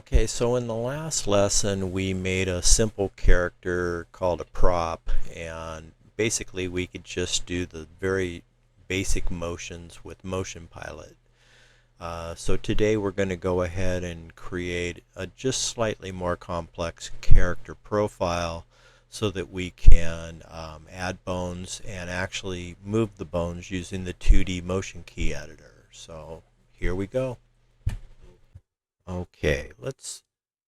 Okay, so in the last lesson we made a simple character called a prop, and basically we could just do the very basic motions with Motion Pilot. So today we're going to go ahead and create a just slightly more complex character profile so that we can add bones and actually move the bones using the 2D motion key editor. So here we go. Okay,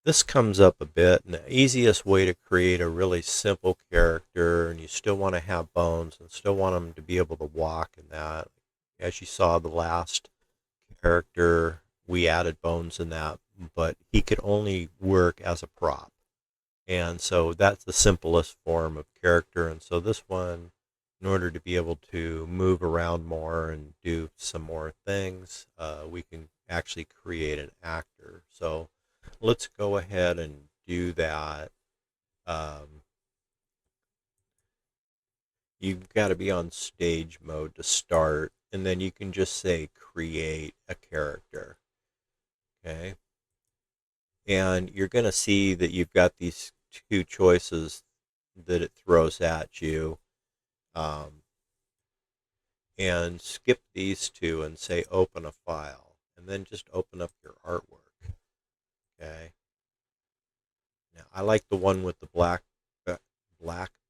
this comes up a bit, and the easiest way to create a really simple character, and you still want to have bones and still want them to be able to walk and that. As you saw the last character, we added bones in that, but he could only work as a prop. And so that's the simplest form of character. And so this one, in order to be able to move around more and do some more things, we can actually create an actor. So let's go ahead and do that. Um, you've got to be on stage mode to start, and then you can just say create a character. Okay. And you're going to see that you've got these two choices that it throws at you. Um, and skip these two and say open a file, and then just open up your artwork. Okay. Now I like the one with the black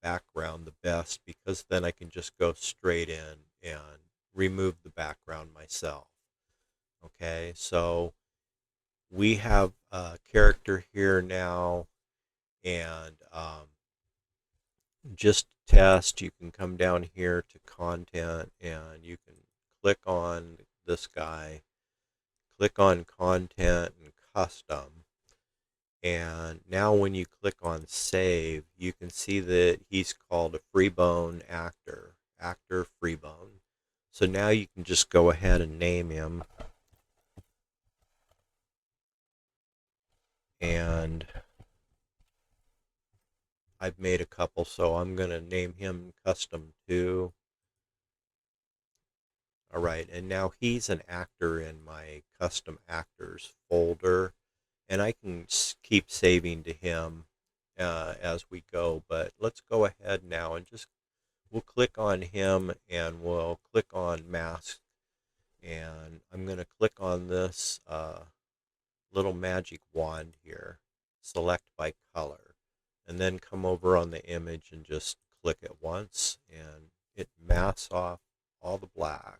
background the best because then I can just go straight in and remove the background myself. Okay, so we have a character here now, and just test, you can come down here to content and you can click on this guy, click on content and custom, and now when you click on save, you can see that he's called a freebone actor freebone. So now you can just go ahead and name him, and I've made a couple, so I'm going to name him custom 2. All right, and now he's an actor in my custom actors folder, and I can keep saving to him as we go. But let's go ahead now and just we'll click on him and we'll click on mask, and I'm going to click on this little magic wand here, select by color, and then come over on the image and just click it once, and it masks off all the black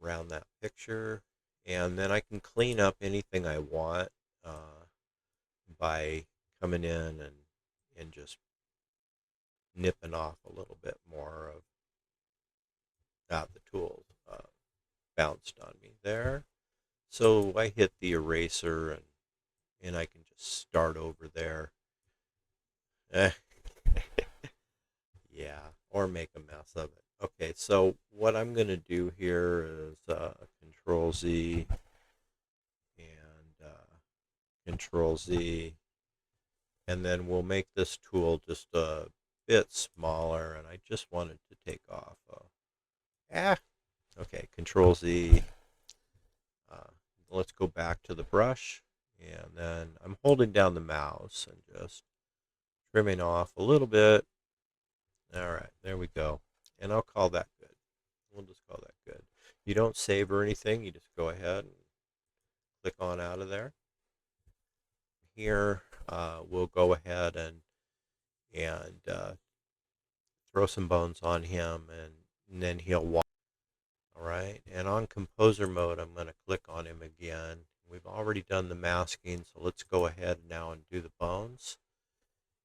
around that picture, and then I can clean up anything I want by coming in and just nipping off a little bit more of the tools bounced on me there. So I hit the eraser, and I can just start over there. Yeah, or make a mess of it. Okay, so what I'm going to do here is Control Z and Control Z, and then we'll make this tool just a bit smaller, and I just want it to take off. Okay, Control Z. Let's go back to the brush, and then I'm holding down the mouse and just trimming off a little bit. All right, there we go. And I'll call that good. We'll just call that good. You don't save or anything. You just go ahead and click on out of there. Here, we'll go ahead and throw some bones on him, and then he'll walk. All right, and on composer mode, I'm going to click on him again. We've already done the masking, so let's go ahead now and do the bones.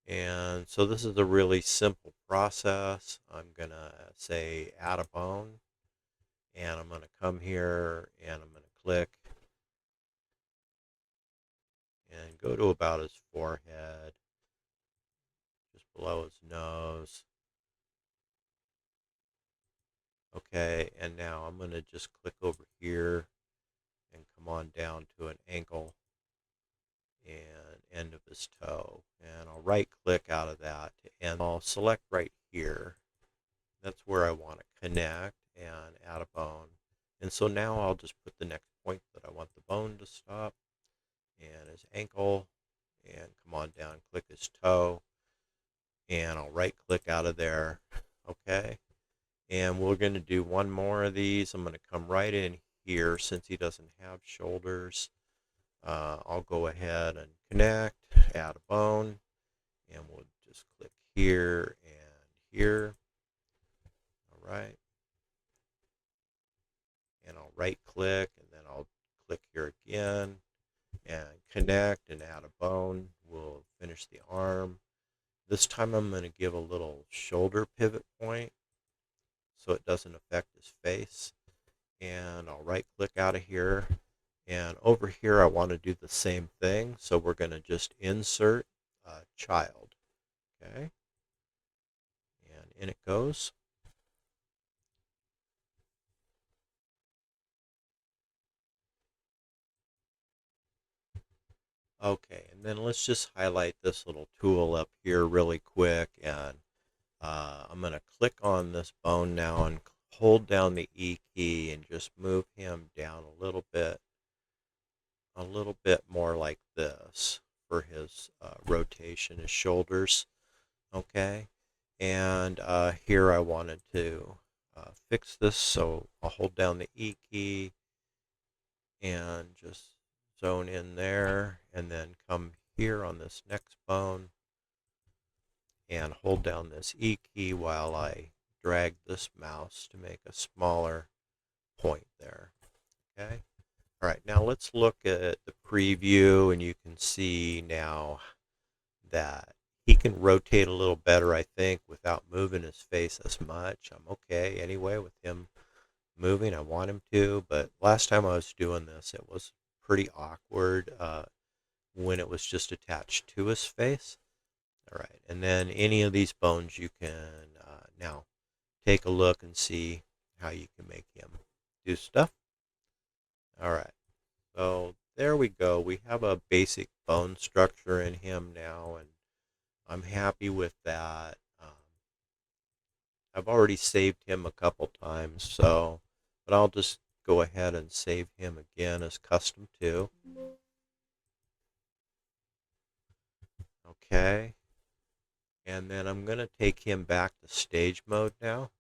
And so this is a really simple process. I'm going to say add a bone, and I'm going to come here and I'm going to click and go to about his forehead, just below his nose. Okay, and now I'm going to just click over here and come on down to an ankle and end of his toe. And I'll right click out of that, and I'll select right here. That's where I want to connect and add a bone. And so now I'll just put the next point that I want the bone to stop, and his ankle, and come on down, click his toe, and I'll right click out of there. Okay, and we're going to do one more of these. I'm going to come right in here since he doesn't have shoulders. I'll go ahead and connect, add a bone, and we'll just click here and here. All right, and I'll right click, and then I'll click here again and connect and add a bone. We'll finish the arm. This time I'm going to give a little shoulder pivot point so it doesn't affect his face. And I'll right click out of here. And over here I want to do the same thing. So we're going to just insert child. Okay. And in it goes. Okay, and then let's just highlight this little tool up here really quick, and I'm going to click on this bone now and hold down the E key and just move him down a little bit more like this for his rotation, his shoulders. Okay, and here I wanted to fix this, so I'll hold down the E key and just zone in there, and then come here on this next bone and hold down this E key while I drag this mouse to make a smaller point there. Okay. All right, now let's look at the preview, and you can see now that he can rotate a little better, I think, without moving his face as much. I'm okay anyway with him moving. I want him to, but last time I was doing this, it was pretty awkward when it was just attached to his face. All right, and then any of these bones you can now take a look and see how you can make him do stuff. All right, so there we go. We have a basic bone structure in him now, and I'm happy with that. I've already saved him a couple times, so, but I'll just go ahead and save him again as custom 2. Okay, and then I'm going to take him back to stage mode now,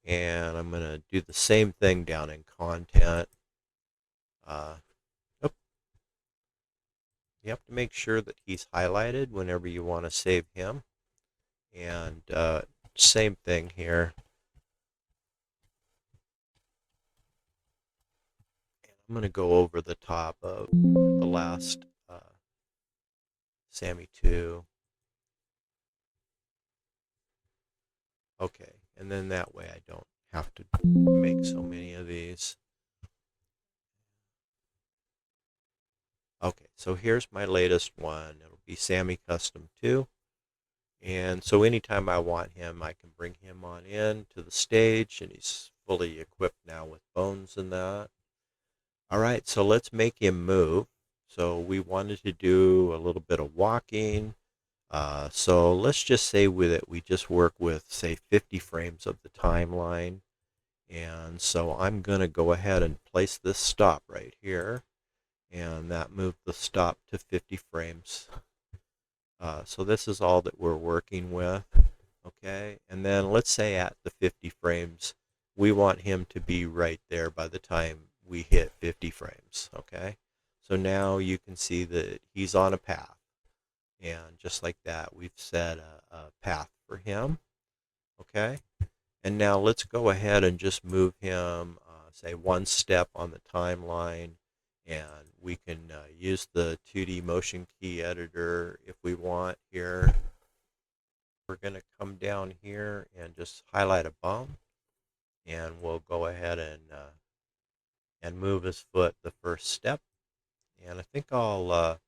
and I'm going to do the same thing down in content. Oh, you have to make sure that he's highlighted whenever you want to save him, and same thing here. I'm going to go over the top of the last Sammy 2. Okay, and then that way I don't have to make so many of these. Okay, so here's my latest one. It'll be Sammy Custom 2. And so anytime I want him, I can bring him on in to the stage, and he's fully equipped now with bones and that. All right, so let's make him move. So we wanted to do a little bit of walking. So let's just say with it, we just work with, say, 50 frames of the timeline. And so I'm going to go ahead and place this stop right here. And that moved the stop to 50 frames. So this is all that we're working with. Okay, and then let's say at the 50 frames, we want him to be right there by the time we hit 50 frames. Okay, so now you can see that he's on a path. And just like that, we've set a path for him. Okay, and now let's go ahead and just move him, say, one step on the timeline. And we can use the 2D motion key editor if we want here. We're going to come down here and just highlight a bone. And we'll go ahead and move his foot the first step. And I think I'll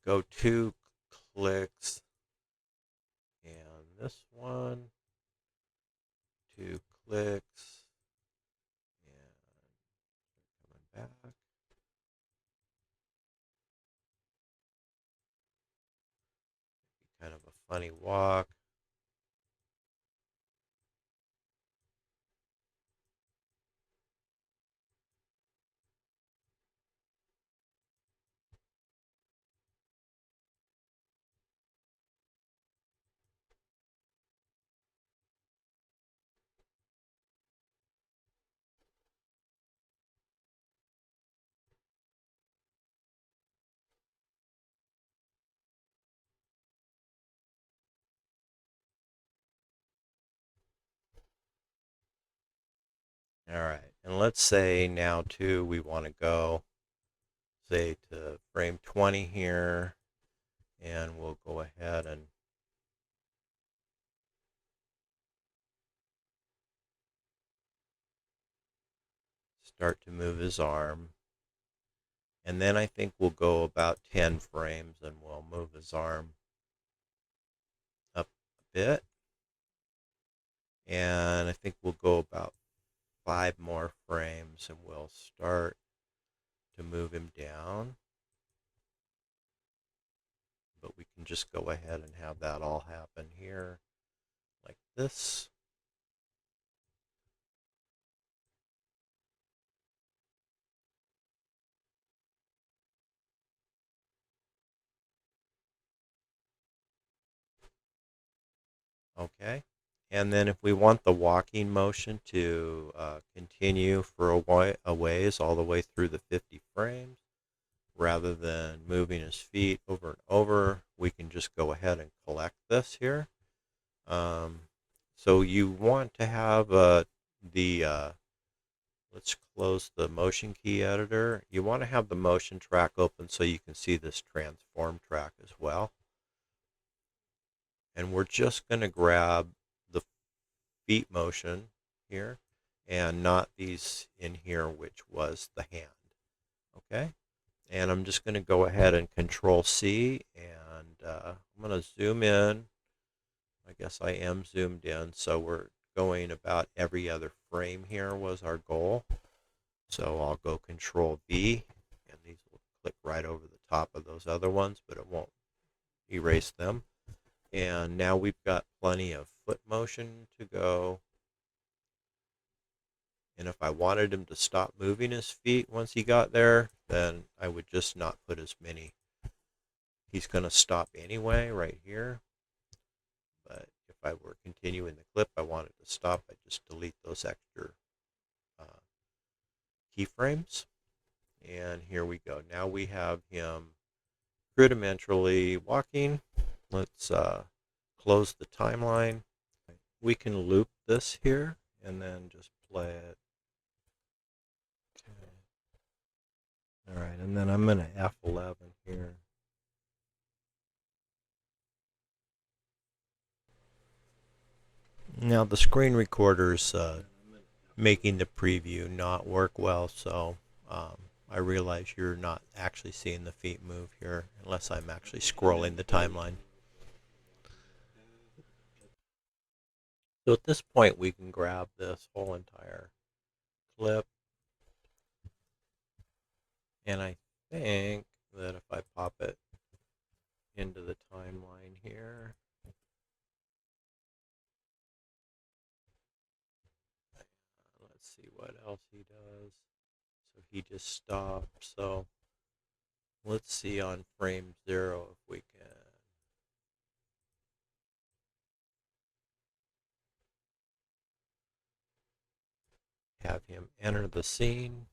go 2 clicks. And this one, 2 clicks. And coming back. Kind of a funny walk. All right, and let's say now too we want to go, say, to frame 20 here, and we'll go ahead and start to move his arm. And then I think we'll go about 10 frames and we'll move his arm up a bit. And I think we'll go about 5 more frames and we'll start to move him down. But we can just go ahead and have that all happen here like this. Okay. And then if we want the walking motion to continue for a ways all the way through the 50 frames, rather than moving his feet over and over, we can just go ahead and collect this here. So you want to have let's close the motion key editor. You want to have the motion track open so you can see this transform track as well. And we're just going to grab the feet motion here and not these in here, which was the hand. Okay. And I'm just going to go ahead and Control C, and I'm going to zoom in. I guess I am zoomed in, so we're going about every other frame here was our goal. So I'll go Control V, and these will click right over the top of those other ones, but it won't erase them. And now we've got plenty of foot motion to go. And if I wanted him to stop moving his feet once he got there, then I would just not put as many. He's going to stop anyway right here. But if I were continuing the clip, I want it to stop, I'd just delete those extra keyframes. And here we go. Now we have him rudimentarily walking. Let's close the timeline. We can loop this here and then just play it. Okay. All right, and then I'm going to F11 here. Now the screen recorder's making the preview not work well, so I realize you're not actually seeing the feet move here unless I'm actually scrolling the timeline. So at this point we can grab this whole entire clip, and I think that if I pop it into the timeline here, let's see what else he does. So he just stops. So let's see on frame 0 if we can. Have him enter the scene.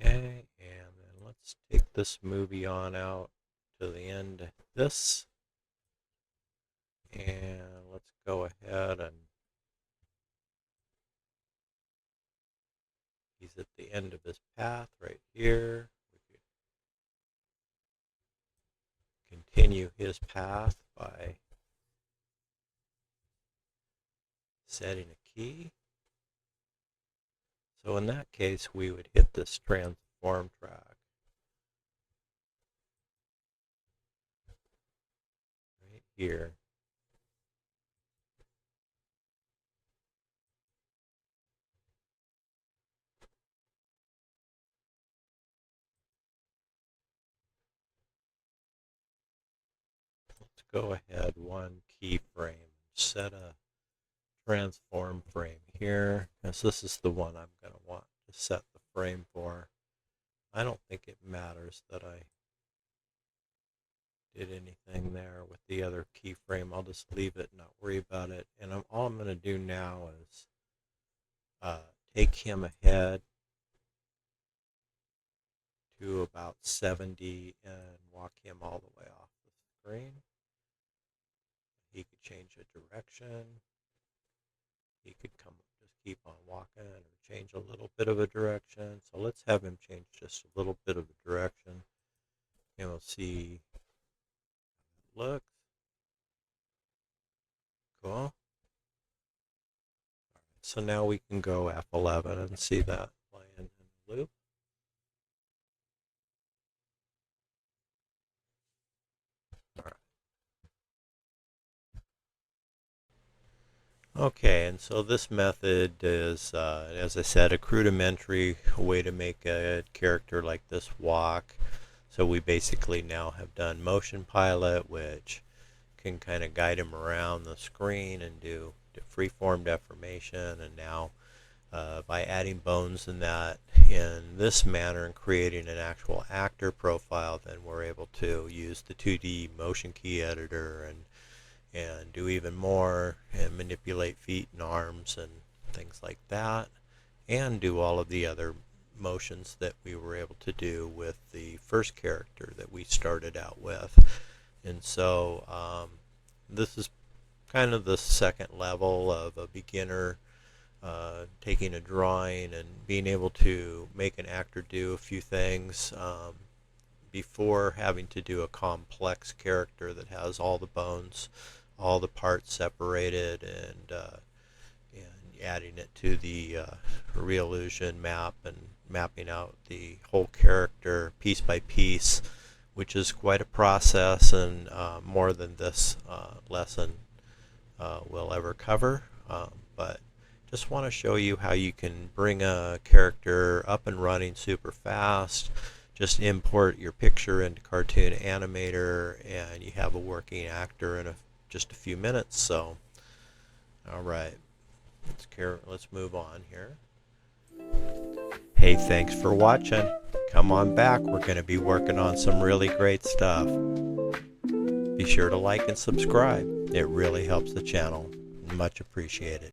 Okay, and then let's take this movie on out to the end of this. And let's go ahead and he's at the end of his path right here. We can continue his path by setting a key. So in that case, we would hit this transform track right here. Let's go ahead one keyframe, set a transform frame here, because this is the one I'm going to want to set the frame for. I don't think it matters that I did anything there with the other keyframe. I'll just leave it and not worry about it. And all I'm going to do now is take him ahead to about 70 and walk him all the way off the screen. He could change the direction. He could just keep on walking or change a little bit of a direction. So let's have him change just a little bit of a direction. And we'll see how it looks. Cool. So now we can go F11 and see that playing in the loop. All right. Okay, and so this method is, as I said, a rudimentary way to make a character like this walk. So we basically now have done motion pilot, which can kind of guide him around the screen and do freeform deformation, and now by adding bones in this manner and creating an actual actor profile, then we're able to use the 2D motion key editor and do even more and manipulate feet and arms and things like that, and do all of the other motions that we were able to do with the first character that we started out with. And so this is kind of the second level of a beginner taking a drawing and being able to make an actor do a few things before having to do a complex character that has all the bones, all the parts separated, and adding it to the Reallusion map and mapping out the whole character piece by piece, which is quite a process, and more than this lesson will ever cover. But just want to show you how you can bring a character up and running super fast. Just import your picture into Cartoon Animator and you have a working actor in just a few minutes. So, all right, let's move on here. Hey, thanks for watching. Come on back. We're going to be working on some really great stuff. Be sure to like and subscribe. It really helps the channel. Much appreciated.